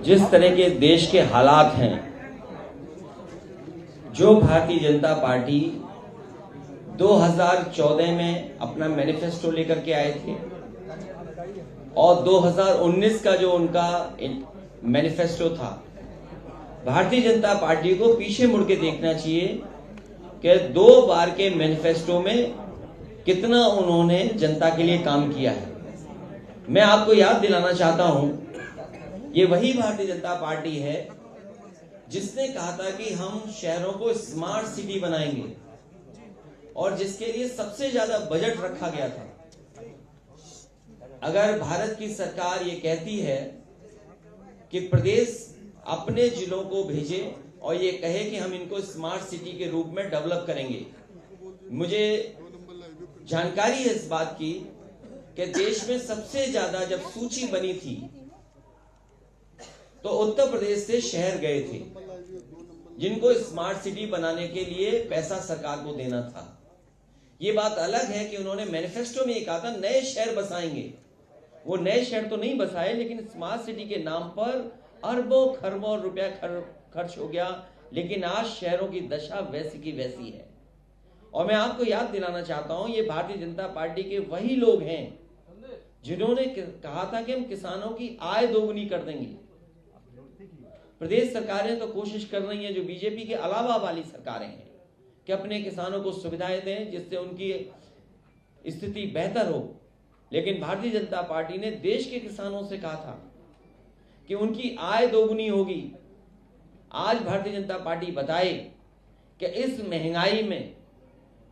जिस तरह के देश के हालात हैं, जो भारतीय जनता पार्टी 2014 में अपना मैनिफेस्टो लेकर के आए थे और 2019 का जो उनका मैनिफेस्टो था, भारतीय जनता पार्टी को पीछे मुड़ के देखना चाहिए कि 2 बार के मैनिफेस्टो में कितना उन्होंने जनता के लिए काम किया है। मैं आपको याद दिलाना चाहता हूं, ये वही भारतीय जनता पार्टी है जिसने कहा था कि हम शहरों को स्मार्ट सिटी बनाएंगे और जिसके लिए सबसे ज्यादा बजट रखा गया था। अगर भारत की सरकार ये कहती है कि प्रदेश अपने जिलों को भेजे और ये कहे कि हम इनको स्मार्ट सिटी के रूप में डेवलप करेंगे, मुझे जानकारी है इस बात की कि देश में सबसे ज्यादा जब सूची बनी थी तो उत्तर प्रदेश से शहर गए थे जिनको स्मार्ट सिटी बनाने के लिए पैसा सरकार को देना था। ये बात अलग है कि उन्होंने मैनिफेस्टो में ये कहा था नए शहर बसाएंगे। वो नए शहर तो नहीं बसाए, लेकिन स्मार्ट सिटी के नाम पर अरबों खरबों रुपया खर्च हो गया, लेकिन आज शहरों की दशा वैसी की वैसी है। और मैं आपको याद दिलाना चाहता हूं, ये भारतीय जनता पार्टी के वही लोग हैं जिन्होंने कहा था कि हम किसानों की आय दोगुनी कर देंगे। प्रदेश सरकारें तो कोशिश कर रही हैं, जो बीजेपी के अलावा वाली सरकारें हैं, कि अपने किसानों को सुविधाएं दें जिससे उनकी स्थिति बेहतर हो। लेकिन भारतीय जनता पार्टी ने देश के किसानों से कहा था कि उनकी आय दोगुनी होगी। आज भारतीय जनता पार्टी बताए कि इस महंगाई में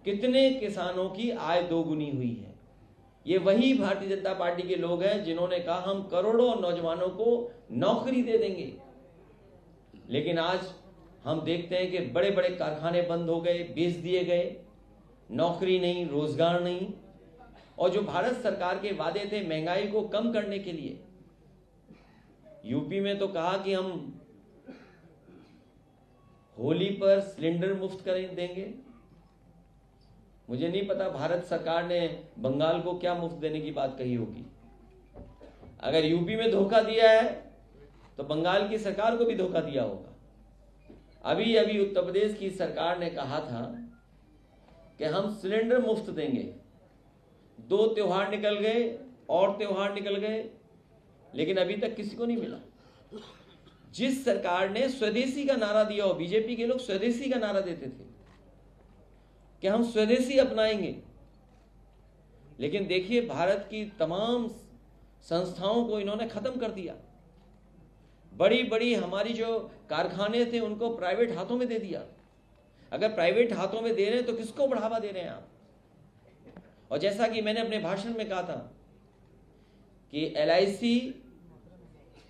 कितने किसानों की आय दोगुनी हुई है। ये वही भारतीय जनता पार्टी के लोग हैं जिन्होंने कहा हम करोड़ों नौजवानों को नौकरी दे देंगे। लेकिन आज हम देखते हैं कि बड़े बड़े कारखाने बंद हो गए, बेच दिए गए, नौकरी नहीं, रोजगार नहीं। और जो भारत सरकार के वादे थे महंगाई को कम करने के लिए, यूपी में तो कहा कि हम होली पर सिलेंडर मुफ्त करें देंगे। मुझे नहीं पता भारत सरकार ने बंगाल को क्या मुफ्त देने की बात कही होगी। अगर यूपी में धोखा दिया है तो बंगाल की सरकार को भी धोखा दिया होगा। अभी अभी उत्तर प्रदेश की सरकार ने कहा था कि हम सिलेंडर मुफ्त देंगे। 2 त्योहार निकल गए और त्योहार निकल गए, लेकिन अभी तक किसी को नहीं मिला। जिस सरकार ने स्वदेशी का नारा दिया हो, बीजेपी के लोग स्वदेशी का नारा देते थे कि हम स्वदेशी अपनाएंगे, लेकिन देखिए भारत की तमाम संस्थाओं को इन्होंने खत्म कर दिया। बड़ी बड़ी हमारी जो कारखाने थे उनको प्राइवेट हाथों में दे दिया। अगर प्राइवेट हाथों में दे रहे हैं तो किसको बढ़ावा दे रहे हैं आप? और जैसा कि मैंने अपने भाषण में कहा था कि LIC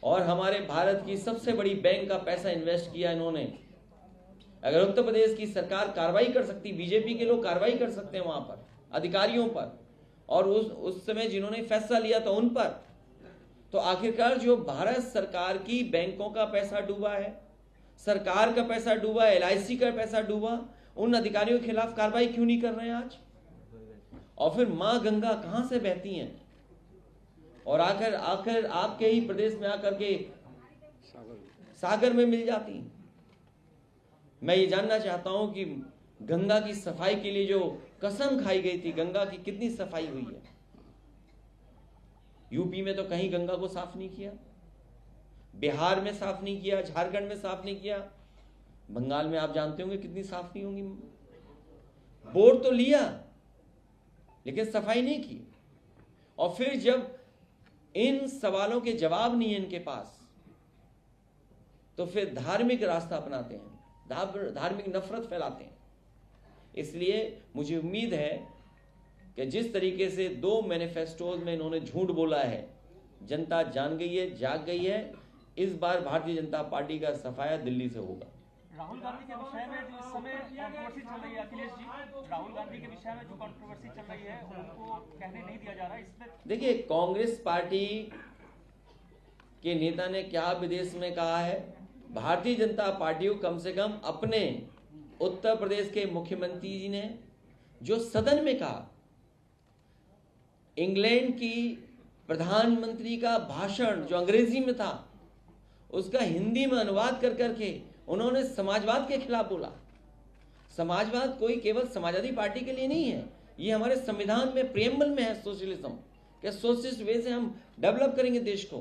और हमारे भारत की सबसे बड़ी बैंक का पैसा इन्वेस्ट किया इन्होंने। अगर उत्तर प्रदेश की सरकार कार्रवाई कर सकती, बीजेपी के लोग कार्रवाई कर सकते हैं वहां पर अधिकारियों पर, और उस समय जिन्होंने फैसला लिया था उन पर, तो आखिरकार जो भारत सरकार की बैंकों का पैसा डूबा है, सरकार का पैसा डूबा, LIC का पैसा डूबा, उन अधिकारियों के खिलाफ कार्रवाई क्यों नहीं कर रहे हैं आज? और फिर मां गंगा कहां से बहती हैं और आखिर आपके ही प्रदेश में आकर के सागर में मिल जाती हैं। मैं ये जानना चाहता हूं कि गंगा की सफाई के लिए जो कसम खाई गई थी, गंगा की कितनी सफाई हुई है? यूपी में तो कहीं गंगा को साफ नहीं किया, बिहार में साफ नहीं किया, झारखंड में साफ नहीं किया, बंगाल में आप जानते होंगे कितनी साफ नहीं होंगी। बोर्ड तो लिया लेकिन सफाई नहीं की। और फिर जब इन सवालों के जवाब नहीं है इनके पास, तो फिर धार्मिक रास्ता अपनाते हैं, धार्मिक नफरत फैलाते हैं। इसलिए मुझे उम्मीद है कि जिस तरीके से 2 मैनिफेस्टोज में इन्होंने झूठ बोला है, जनता जान गई है, जाग गई है। इस बार भारतीय जनता पार्टी का सफाया दिल्ली से होगा। राहुल गांधी के विषय में जो इस समय कंट्रोवर्सी चल रही है, अखिलेश जी, राहुल गांधी के विषय में जो कंट्रोवर्सी चल रही है उनको कहने नहीं दिया जा रहा है। इसमें देखिए, कांग्रेस पार्टी के नेता ने क्या विदेश में कहा है, भारतीय जनता पार्टी को कम से कम अपने उत्तर प्रदेश के मुख्यमंत्री जी ने जो सदन में कहा, इंग्लैंड की प्रधानमंत्री का भाषण जो अंग्रेजी में था उसका हिंदी में अनुवाद कर करके उन्होंने समाजवाद के खिलाफ बोला। समाजवाद कोई केवल समाजवादी पार्टी के लिए नहीं है, ये हमारे संविधान में प्रियम्बल में है सोशलिज्म, कि सोशलिस्ट वे से हम डेवलप करेंगे देश को।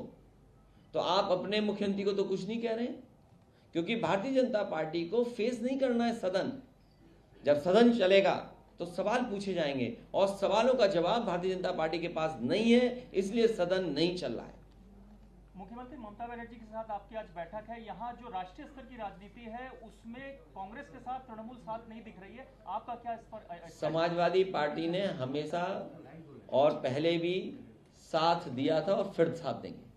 तो आप अपने मुख्यमंत्री को तो कुछ नहीं कह रहे हैं, क्योंकि भारतीय जनता पार्टी को फेस नहीं करना है सदन। जब सदन चलेगा तो सवाल पूछे जाएंगे और सवालों का जवाब भारतीय जनता पार्टी के पास नहीं है, इसलिए सदन नहीं चल रहा है। मुख्यमंत्री ममता बनर्जी के साथ आपकी आज बैठक है, यहाँ जो राष्ट्रीय स्तर की राजनीति है उसमें कांग्रेस के साथ तृणमूल साथ नहीं दिख रही है, आपका क्या इस पर? समाजवादी पार्टी ने हमेशा और पहले भी साथ दिया था और फिर साथ देंगे।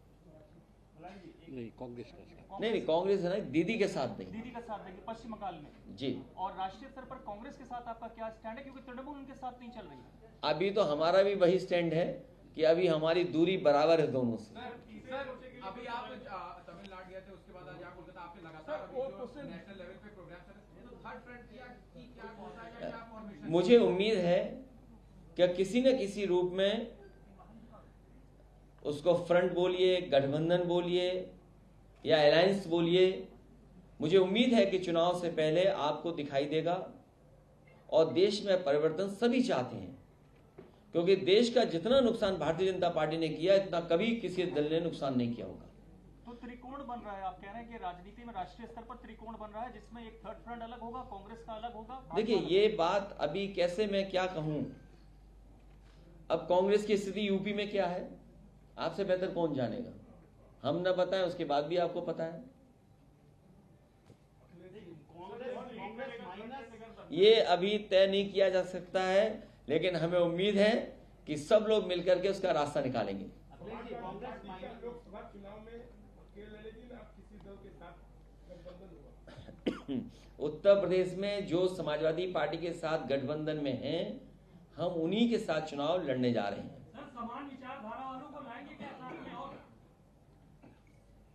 नहीं कांग्रेस का नहीं कांग्रेस है ना, दीदी के साथ देंगे। दीदी का साथ देंगे पश्चिम बंगाल में जी। और राष्ट्रीय स्तर पर कांग्रेस के साथ आपका क्या स्टैंड है, क्योंकि तृणमूल उनके साथ नहीं चल रही है? अभी तो हमारा भी वही स्टैंड है कि अभी हमारी दूरी बराबर है दोनों से। अभी आप तमिलनाडु गए थे, उसके बाद आज आप कोलकाता, आपने लगातार नेशनल लेवल पे प्रोग्राम चल रहे हैं, तो थर्ड फ्रंट की क्या होता है, क्या फॉर्मेशन? मुझे उम्मीद है कि किसी न किसी रूप में उसको फ्रंट बोलिए, गठबंधन बोलिए या अलायंस बोलिए, मुझे उम्मीद है कि चुनाव से पहले आपको दिखाई देगा। और देश में परिवर्तन सभी चाहते हैं, क्योंकि देश का जितना नुकसान भारतीय जनता पार्टी ने किया इतना कभी किसी दल ने नुकसान नहीं किया होगा। तो त्रिकोण बन रहा है, आप कह रहे हैं कि राजनीति में राष्ट्रीय स्तर पर त्रिकोण बन रहा है, जिसमें एक थर्ड फ्रंट अलग होगा, कांग्रेस का अलग होगा। देखिए ये बात अभी कैसे मैं क्या कहूं। अब कांग्रेस की स्थिति यूपी में क्या है आपसे बेहतर कौन जानेगा, हम न बताएं उसके बाद भी आपको पता है। ये अभी तय नहीं किया जा सकता है, लेकिन हमें उम्मीद है कि सब लोग मिलकर के उसका रास्ता निकालेंगे। उत्तर प्रदेश में जो समाजवादी पार्टी के साथ गठबंधन में हैं, हम उन्हीं के साथ चुनाव लड़ने जा रहे हैं। समान विचारधारा वालों को लाएंगे क्या साथ में? और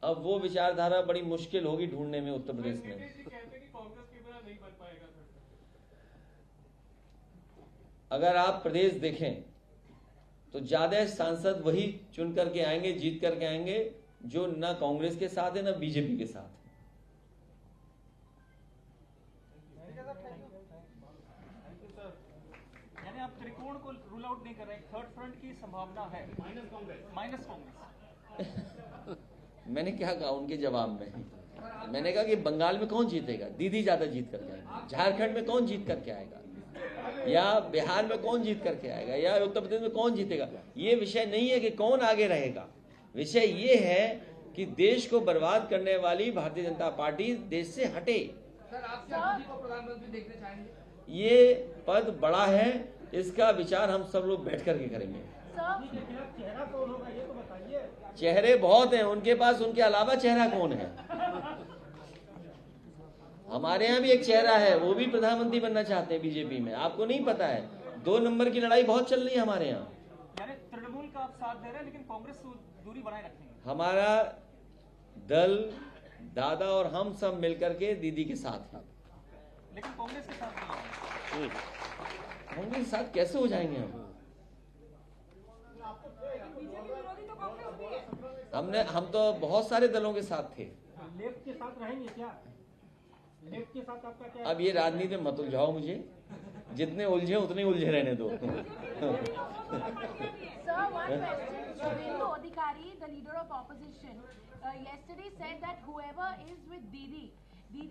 अब वो विचारधारा बड़ी मुश्किल होगी ढूंढने में उत्तर प्रदेश में। अगर आप प्रदेश देखें तो ज्यादा सांसद वही चुन करके आएंगे, जीत करके आएंगे जो न कांग्रेस के साथ है न बीजेपी के साथ है। यानी आप त्रिकोण को रूल आउट नहीं कर रहे हैं, थर्ड फ्रंट की संभावना है माइनस कांग्रेस। मैंने क्या कहा उनके जवाब में, मैंने कहा कि बंगाल में कौन जीतेगा, दीदी ज्यादा जीत करके आएगा, झारखंड में कौन जीत करके आएगा, या बिहार में कौन जीत करके आएगा, या उत्तर प्रदेश में कौन जीतेगा। ये विषय नहीं है कि कौन आगे रहेगा, विषय ये है कि देश को बर्बाद करने वाली भारतीय जनता पार्टी देश से हटे। सर आप क्या मोदी को प्रधानमंत्री देखना चाहेंगे? ये पद बड़ा है, इसका विचार हम सब लोग बैठ करके करेंगे। चेहरा कौन होगा ये तो बताइए। चेहरे बहुत हैं उनके पास, उनके अलावा चेहरा कौन है? हमारे यहाँ भी एक चेहरा है, वो भी प्रधानमंत्री बनना चाहते हैं बीजेपी में, आपको नहीं पता है। 2 नंबर की लड़ाई बहुत चल रही है हमारे यहाँ। यानी तृणमूल का आप साथ दे रहे हैं, लेकिन कांग्रेस दूरी बनाए रखेंगे। हमारा दल, दादा और हम सब मिलकर के दीदी के साथ हैं, लेकिन कांग्रेस के साथ नहीं। कांग्रेस के साथ कैसे हो जाएंगे हम? हम तो बहुत सारे दलों के साथ थे। लेफ्ट के साथ रहेंगे क्या? लेफ्ट के साथ आपका क्या? अब ये राजनीति में मत उलझाओ मुझे, जितने उलझे उतने उलझे रहने दो। Sir, one question. Shubhendu Adhikari, the leader of opposition, yesterday said that whoever is with Didi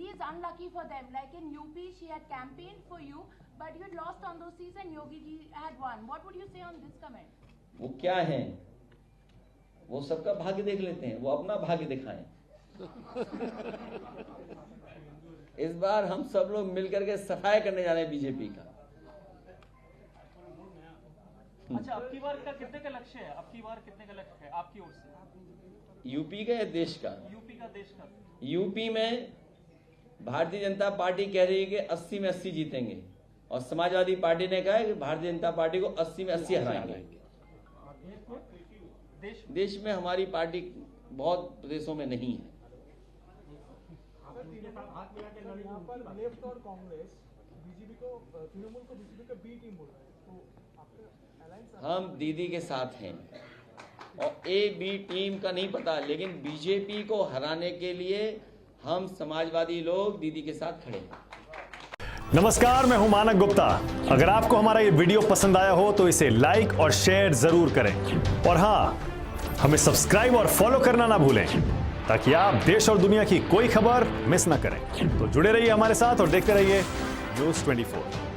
is unlucky for them. Like in UP, she had campaigned for you, but you had lost on those seats and Yogi ji had won. What would you say on this comment? वो क्या है, वो सबका भाग्य देख लेते हैं, वो अपना भाग्य दिखाएं। इस बार हम सब लोग मिलकर के सफाई करने जा रहे हैं बीजेपी का। अच्छा, अब की बार का कितने का लक्ष्य है? अब की बार कितने का लक्ष्य है आपकी ओर से? यूपी का या देश का? यूपी का, देश का। यूपी में भारतीय जनता पार्टी कह रही है कि 80 में 80 जीतेंगे, और समाजवादी पार्टी ने कहा है कि भारतीय जनता पार्टी को 80 में 80 हराएंगे। देश में हमारी पार्टी बहुत प्रदेशों में नहीं है। यहाँ पर लेफ्ट और कांग्रेस बीजेपी को, तृणमूल को बीजेपी का बी टीम बोल रहे हैं, तो आपका अलायंस? हम दीदी के साथ हैं। और ए बी टीम का नहीं पता, लेकिन बीजेपी को हराने के लिए हम समाजवादी लोग दीदी के साथ खड़े हैं। नमस्कार, मैं हूं मानक गुप्ता। अगर आपको हमारा ये वीडियो पसंद आया हो तो इसे लाइक और शेयर जरूर करें, और हां, हमें सब्सक्राइब और फॉलो करना ना भूलें ताकि आप देश और दुनिया की कोई खबर मिस ना करें। तो जुड़े रहिए हमारे साथ और देखते रहिए News 24।